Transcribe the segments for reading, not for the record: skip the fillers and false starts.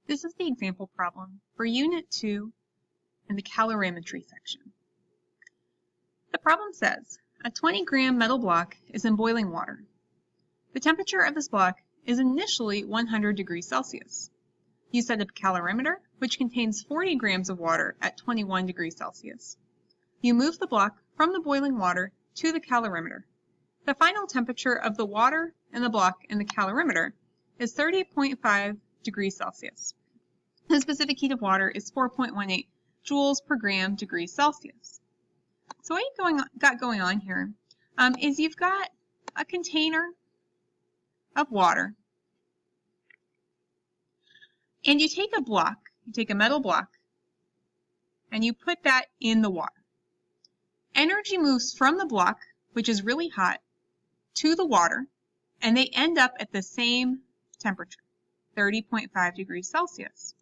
This is the example problem for Unit 2 in the calorimetry section. The problem says, a 20-gram metal block is in boiling water. The temperature of this block is initially 100 degrees Celsius. You set up a calorimeter, which contains 40 grams of water at 21 degrees Celsius. You move the block from the boiling water to the calorimeter. The final temperature of the water and the block in the calorimeter is 30.5 degrees Celsius. The specific heat of water is 4.18 joules per gram degrees Celsius. So what you've got going on here is you've got a container of water, and you take a block, you take a metal block, and you put that in the water. Energy moves from the block, which is really hot, to the water, and they end up at the same temperature, 30.5 degrees Celsius.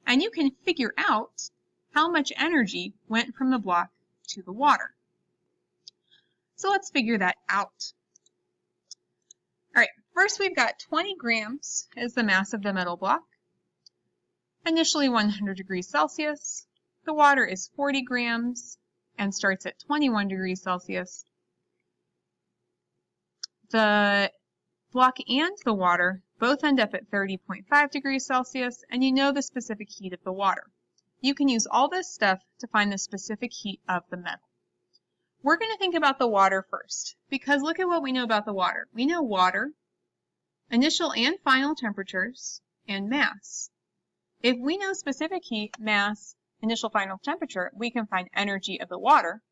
And you can figure out how much energy went from the block to the water. So let's figure that out. All right, first we've got 20 grams as the mass of the metal block, initially 100 degrees Celsius. The water is 40 grams and starts at 21 degrees Celsius. The block and the water both end up at 30.5 degrees Celsius, and you know the specific heat of the water. You can use all this stuff to find the specific heat of the metal. We're going to think about the water first, because look at what we know about the water. We know water, initial and final temperatures, and mass. If we know specific heat, mass, initial final temperature, we can find energy of the water.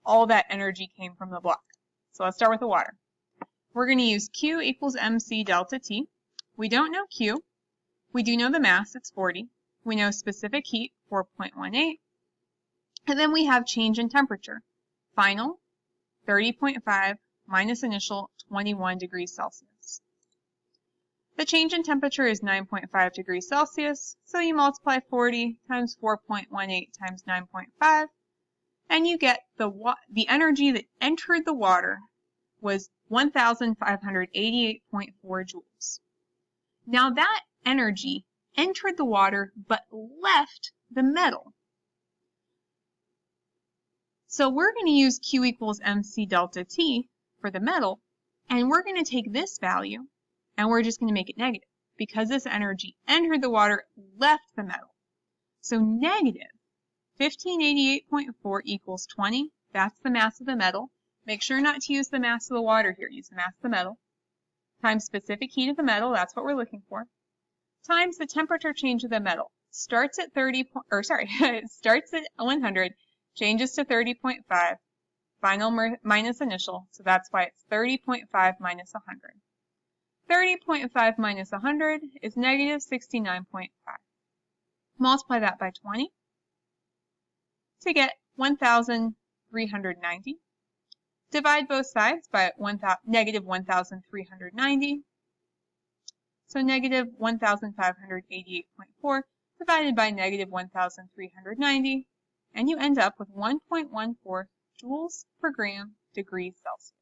All that energy came from the block. So let's start with the water. We're going to use Q equals mc delta T. We don't know Q. We do know the mass, it's 40. We know specific heat, 4.18. And then we have change in temperature. Final, 30.5 minus initial, 21 degrees Celsius. The change in temperature is 9.5 degrees Celsius, so you multiply 40 times 4.18 times 9.5, and you get the energy that entered the water was 1,588.4 joules. Now that energy entered the water but left the metal. So we're going to use Q equals mc delta T for the metal, and we're going to take this value and we're just going to make it negative because this energy entered the water, left the metal. So negative 1588.4 equals 20. That's the mass of the metal. Make sure not to use the mass of the water here. Use the mass of the metal. Times specific heat of the metal. That's what we're looking for. Times the temperature change of the metal. Starts at starts at 100, changes to 30.5, final minus initial. So that's why it's 30.5 minus 100. 30.5 minus 100 is negative 69.5. Multiply that by 20 to get 1,390. Divide both sides by negative 1,390. So negative 1,588.4 divided by negative 1,390. And you end up with 1.14 joules per gram degrees Celsius.